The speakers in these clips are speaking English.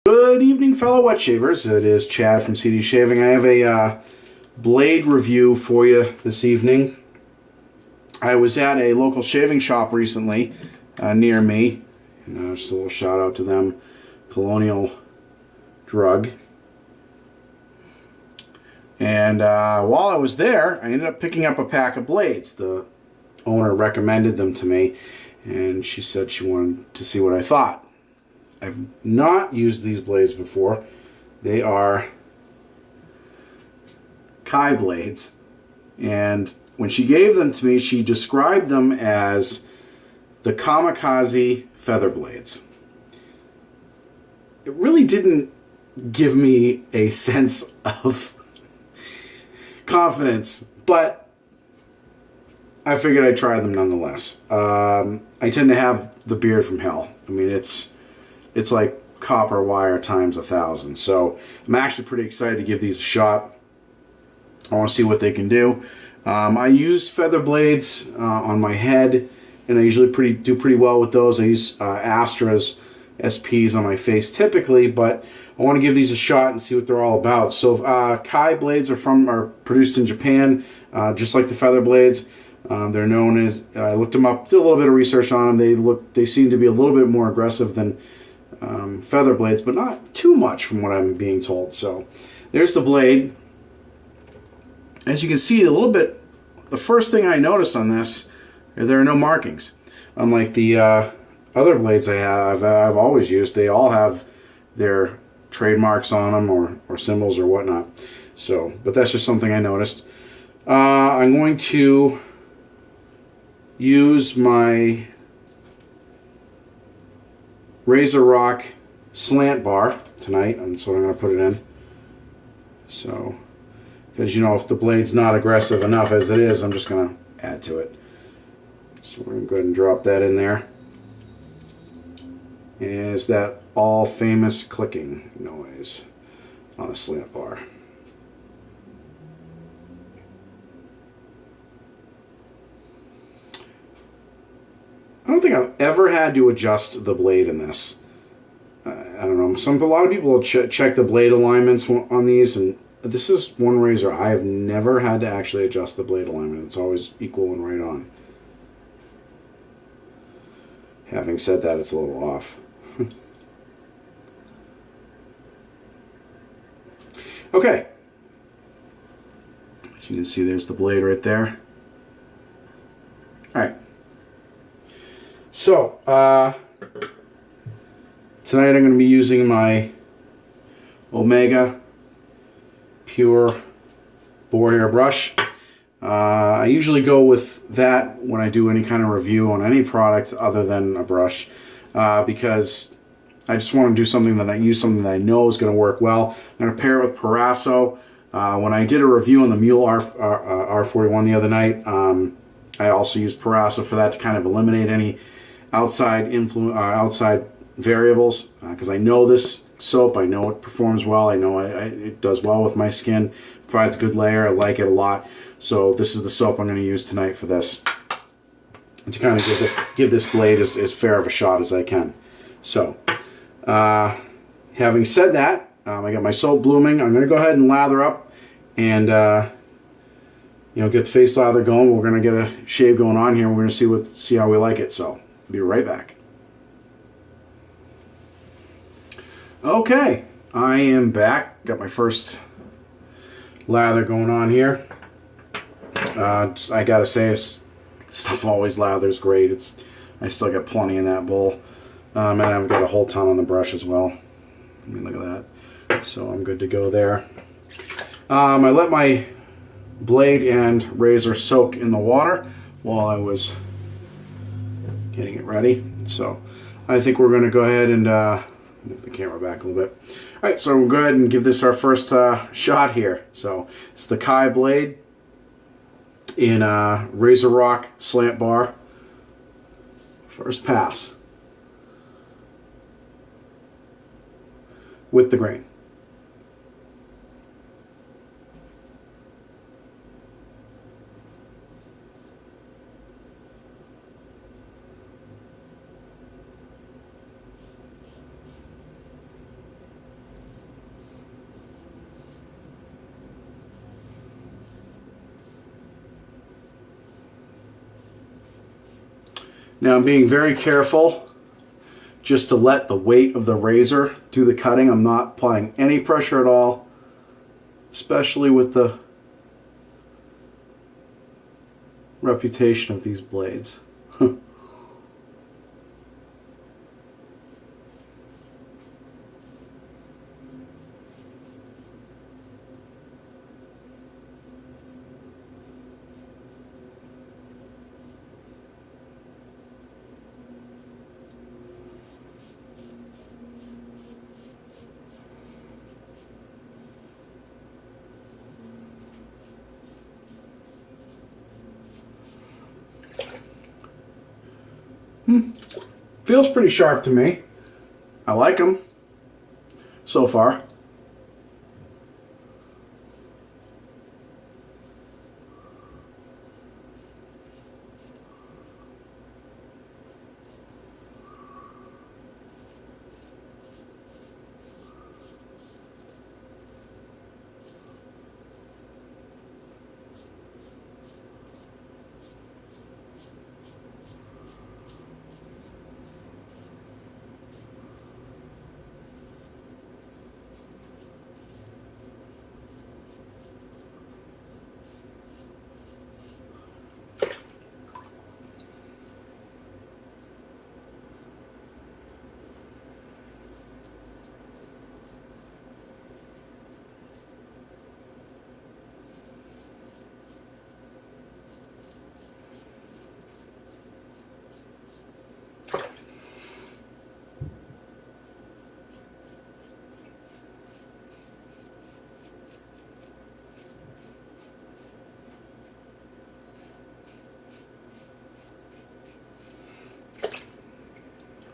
Good evening, fellow wet shavers. It is Chad from CD Shaving. I have a blade review for you this evening. I was at a local shaving shop recently near me. And, just a little shout out to them, Colonial drug. And while I was there, I ended up picking up a pack of blades. The owner recommended them to me, and she said she wanted to see what I thought. I've not used these blades before. They are Kai blades, and when she gave them to me, she described them as the kamikaze feather blades. It really didn't give me a sense of confidence, but I figured I'd try them nonetheless. I tend to have the beard from hell. I mean, it's like copper wire times 1,000. So I'm actually pretty excited to give these a shot. I want to see what they can do. I use feather blades on my head, and I usually do pretty well with those. I use Astra's SPs on my face typically, but I want to give these a shot and see what they're all about. So Kai blades are produced in Japan, just like the feather blades. They're known as, I looked them up, did a little bit of research on them. They seem to be a little bit more aggressive than feather blades, but not too much from what I'm being told. So there's the blade. As you can see, the first thing I noticed on this, there are no markings. Unlike the other blades I've always used, they all have their trademarks on them or symbols or whatnot. So, but that's just something I noticed. I'm going to use my Razorock Slant bar tonight. That's what I'm going to put it in. So, because you know, if the blade's not aggressive enough as it is, I'm just going to add to it. So we're going to go ahead and drop that in there. Is that all famous clicking noise on a slant bar? I don't think I've ever had to adjust the blade in this. I don't know. A lot of people will check the blade alignments on these, and this is one razor I have never had to actually adjust the blade alignment. It's always equal and right on. Having said that, it's a little off. Okay. As you can see, there's the blade right there. All right. So, tonight I'm going to be using my Omega Pure Boar hair brush. I usually go with that when I do any kind of review on any product other than a brush, because I just want to do something that I know is going to work well. I'm going to pair it with Proraso. When I did a review on the Mule R41 the other night, I also used Proraso for that to kind of eliminate any outside variables, because I know this soap, I know it performs well, I know it does well with my skin, provides a good layer, I like it a lot. So this is the soap I'm going to use tonight for this, to kind of give this blade as fair of a shot as I can. So having said that, I got my soap blooming. I'm going to go ahead and lather up and get the face lather going. We're going to get a shave going on here. We're going to see how we like it. So be right back. Okay, I am back. Got my first lather going on here. I gotta say, stuff always lathers great. I still got plenty in that bowl, and I've got a whole ton on the brush as well. I mean, look at that. So I'm good to go there. I let my blade and razor soak in the water while I was getting it ready. So I think we're going to go ahead and move the camera back a little bit. All right, so we'll go ahead and give this our first shot here. So it's the Kai blade in Razorock Slant bar. First pass with the grain. Now I'm being very careful just to let the weight of the razor do the cutting. I'm not applying any pressure at all, especially with the reputation of these blades. Feels pretty sharp to me. I like them so far.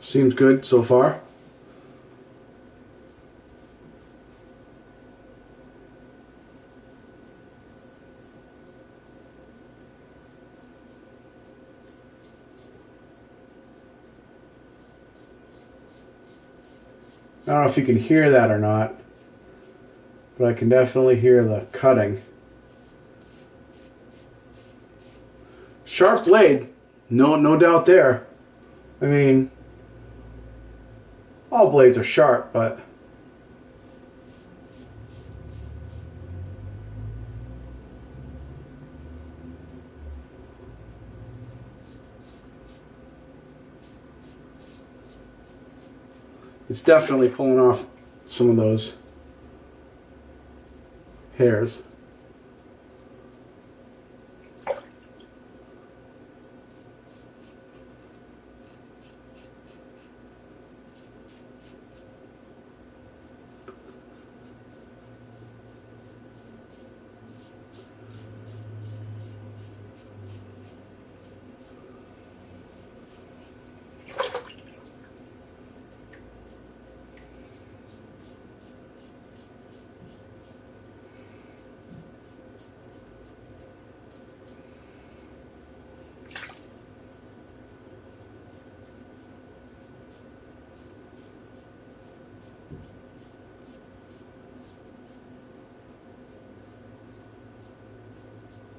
Seems good so far. I don't know if you can hear that or not, but I can definitely hear the cutting. Sharp blade, no doubt there. I mean, all blades are sharp, but it's definitely pulling off some of those hairs.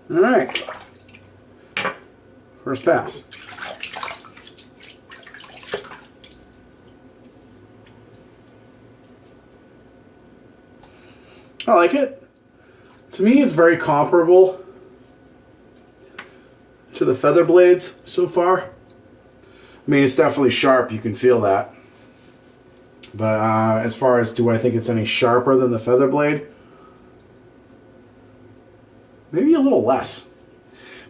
All right, first pass. I like it. To me, it's very comparable to the feather blades so far. I mean, it's definitely sharp, you can feel that. But as far as do I think it's any sharper than the feather blade? Maybe a little less.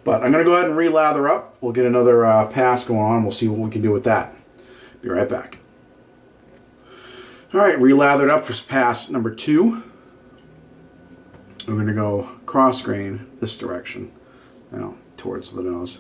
But I'm going to go ahead and re-lather up. We'll get another pass going on. We'll see what we can do with that. Be right back. All right, re-lathered up for pass number 2. We're going to go cross grain this direction, towards the nose.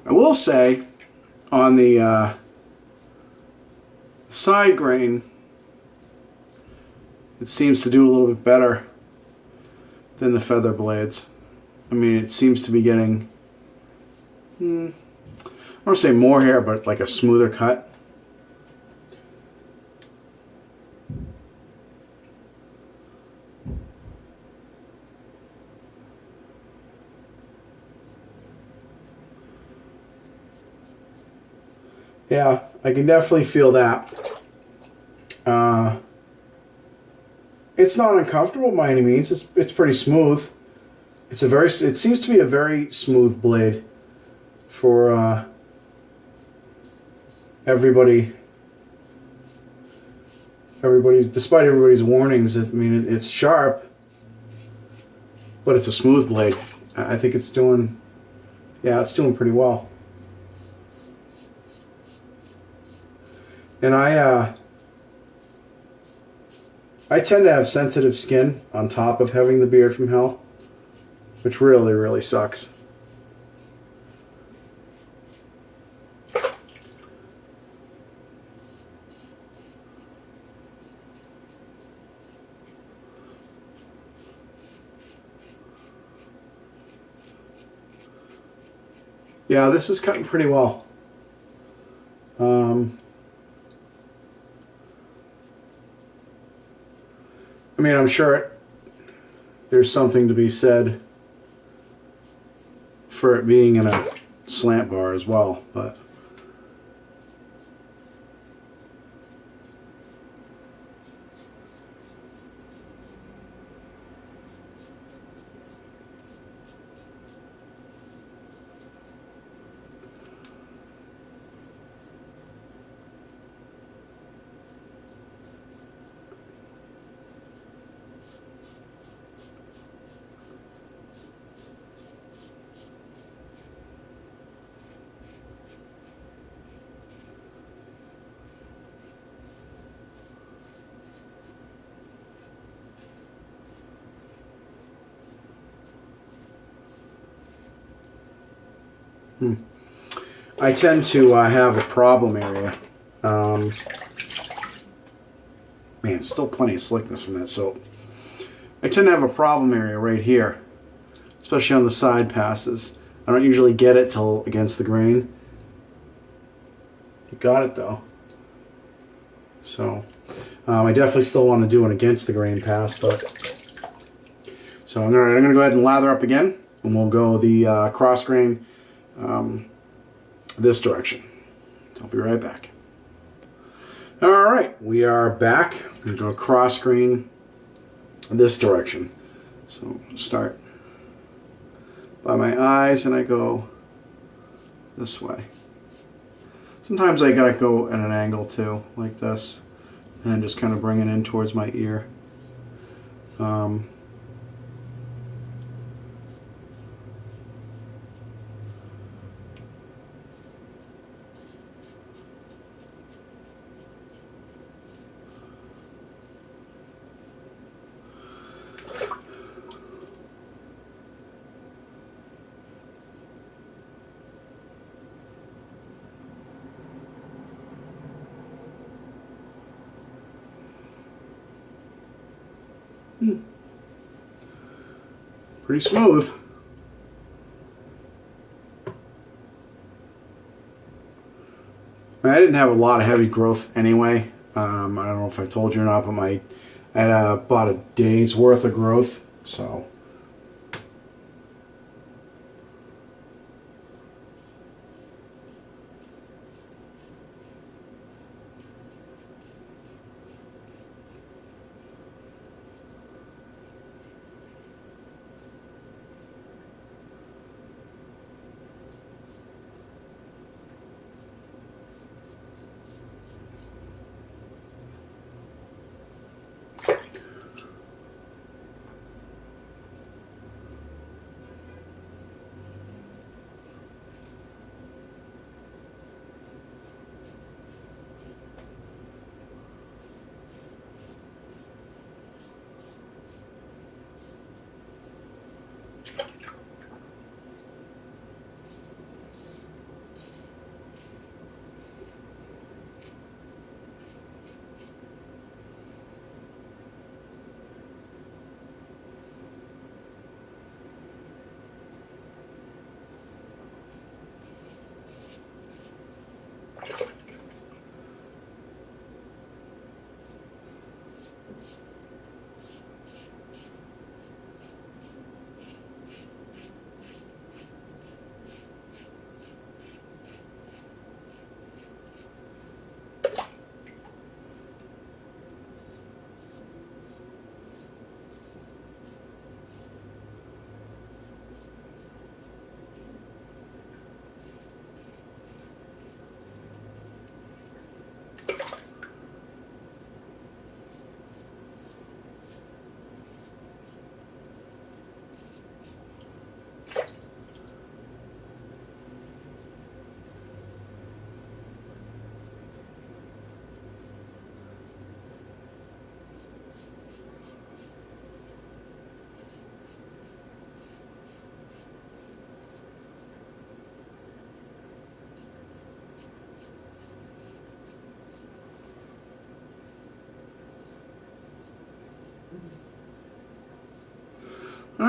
I will say, on the side grain, it seems to do a little bit better than the feather blades. I mean, it seems to be getting, I don't want to say more hair, but like a smoother cut. Yeah, I can definitely feel that. It's not uncomfortable by any means. It's pretty smooth. It seems to be a very smooth blade for everybody. Despite everybody's warnings. I mean, it's sharp, but it's a smooth blade. I think it's doing, yeah, it's doing pretty well. And I tend to have sensitive skin on top of having the beard from hell, which really, really sucks. Yeah, this is cutting pretty well. I mean, I'm sure there's something to be said for it being in a slant bar as well, but I tend to have a problem area. Man, still plenty of slickness from that soap. I tend to have a problem area right here, especially on the side passes. I don't usually get it till against the grain. You got it though. So I definitely still want to do an against the grain pass, but so I'm gonna go ahead and lather up again, and we'll go the cross grain this direction. I'll be right back. All right, we are back. I'm going to go cross grain this direction. So start by my eyes and I go this way. Sometimes I gotta go at an angle too, like this, and just kind of bring it in towards my ear. Pretty smooth. I didn't have a lot of heavy growth anyway. I don't know if I told you or not, but I had about a day's worth of growth, so.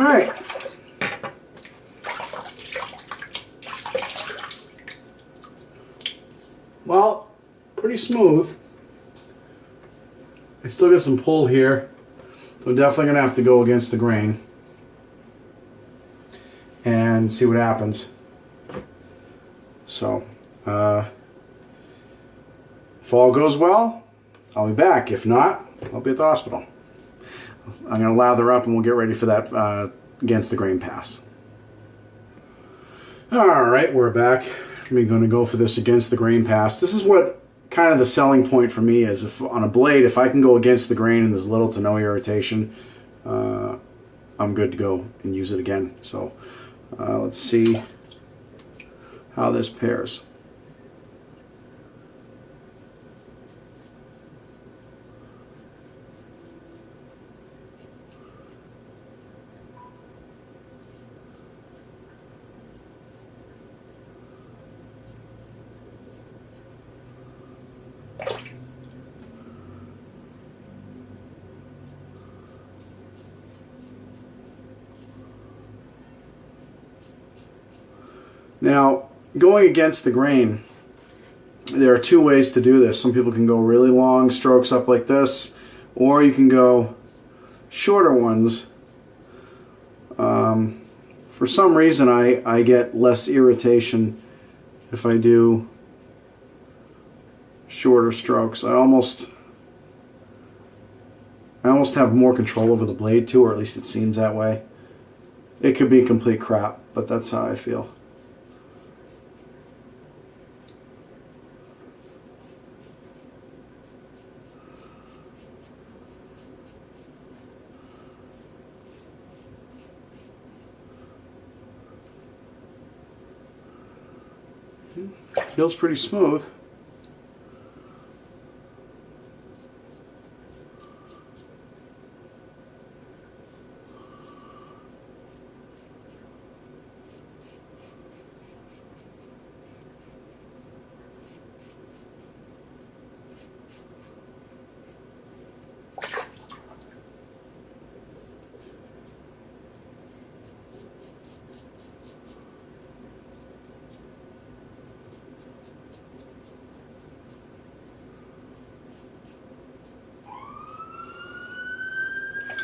right. Well, pretty smooth. I still got some pull here, so I'm definitely going to have to go against the grain and see what happens. So, if all goes well, I'll be back. If not, I'll be at the hospital. I'm going to lather up and we'll get ready for that against the grain pass. Alright, we're back. We're going to go for this against the grain pass. This is what kind of the selling point for me is. If on a blade, if I can go against the grain and there's little to no irritation, I'm good to go and use it again. So let's see how this pairs. Now, going against the grain, there are two ways to do this. Some people can go really long strokes up like this, or you can go shorter ones. For some reason, I get less irritation if I do shorter strokes. I almost have more control over the blade too, or at least it seems that way. It could be complete crap, but that's how I feel. Feels pretty smooth.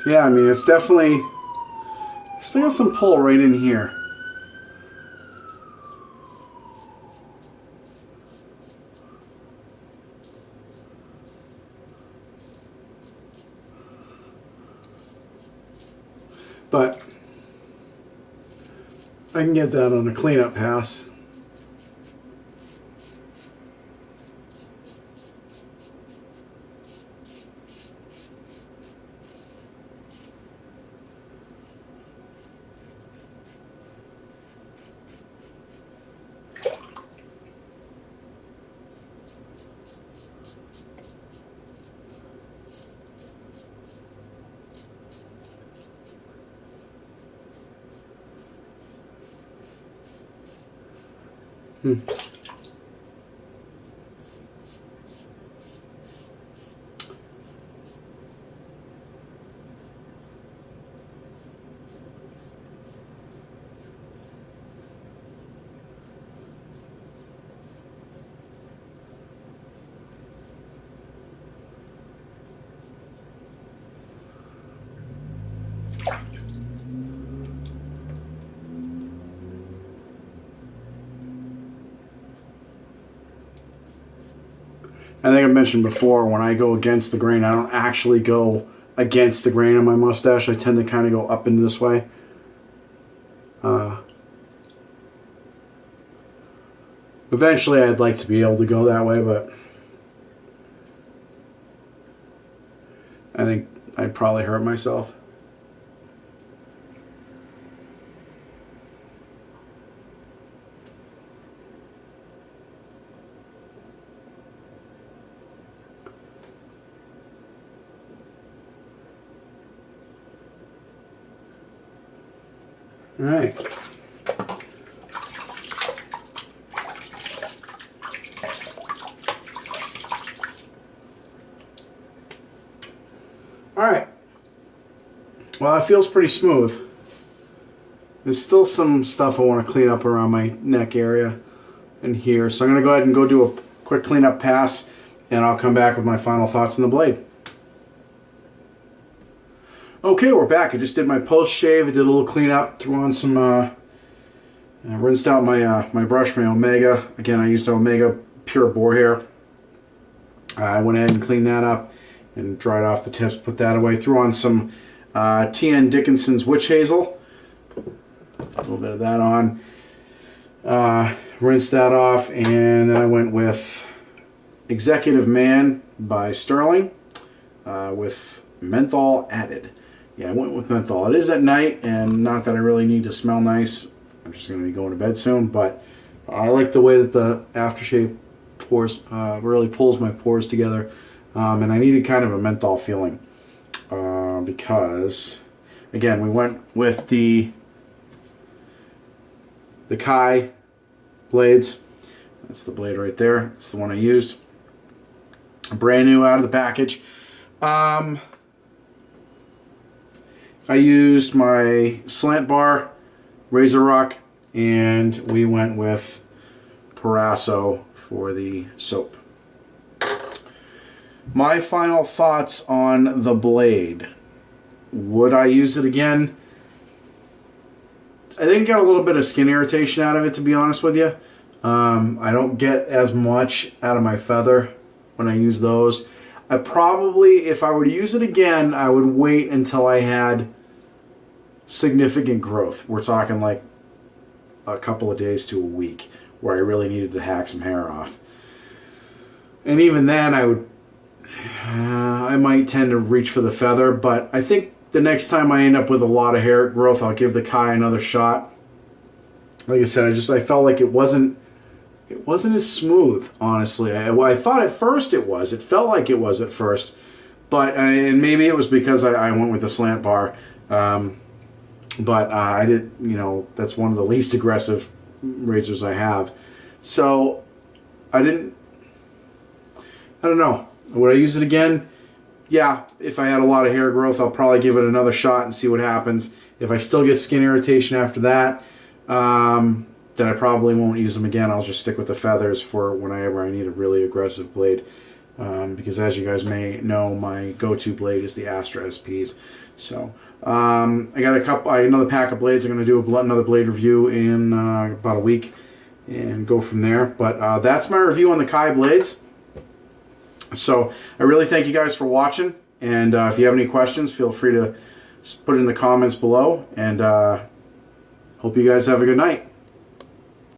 Yeah, I mean, it's definitely, still got some pull right in here. But I can get that on a cleanup pass. I think I mentioned before, when I go against the grain, I don't actually go against the grain on my mustache. I tend to kind of go up into this way. Eventually, I'd like to be able to go that way, but I think I'd probably hurt myself. All right. All right. Well, it feels pretty smooth. There's still some stuff I want to clean up around my neck area and here. So I'm going to go ahead and go do a quick cleanup pass, and I'll come back with my final thoughts on the blade. Okay, we're back. I just did my post shave. I did a little cleanup, threw on some, rinsed out my brush, my Omega. Again, I used Omega Pure Boar hair. I went ahead and cleaned that up and dried off the tips, put that away. Threw on some TN Dickinson's Witch Hazel. A little bit of that on. Rinsed that off, and then I went with Executive Man by Stirling with menthol added. Yeah, I went with menthol. It is at night, and not that I really need to smell nice. I'm just going to be going to bed soon, but I like the way that the aftershave pores really pulls my pores together, and I needed kind of a menthol feeling because, again, we went with the Kai blades. That's the blade right there. It's the one I used. Brand new out of the package. I used my slant bar, Razorock, and we went with Proraso for the soap. My final thoughts on the blade. Would I use it again? I didn't get a little bit of skin irritation out of it, to be honest with you. I don't get as much out of my feather when I use those. I probably, if I were to use it again, I would wait until I had significant growth. We're talking like a couple of days to a week where I really needed to hack some hair off. And even then, I might tend to reach for the feather, but I think the next time I end up with a lot of hair growth, I'll give the Kai another shot. Like I said, I felt like it wasn't as smooth, honestly. I thought at first it was. It felt like it was at first, but and maybe it was because I went with the slant bar. But I did, that's one of the least aggressive razors I have. So I don't know. Would I use it again? Yeah, if I had a lot of hair growth, I'll probably give it another shot and see what happens. If I still get skin irritation after that, then I probably won't use them again. I'll just stick with the feathers for whenever I need a really aggressive blade. Because as you guys may know, my go-to blade is the Astra SPs. So I got another pack of blades. I'm going to do another blade review in about a week and go from there. But that's my review on the Kai blades. So I really thank you guys for watching, and if you have any questions, feel free to put it in the comments below, and hope you guys have a good night.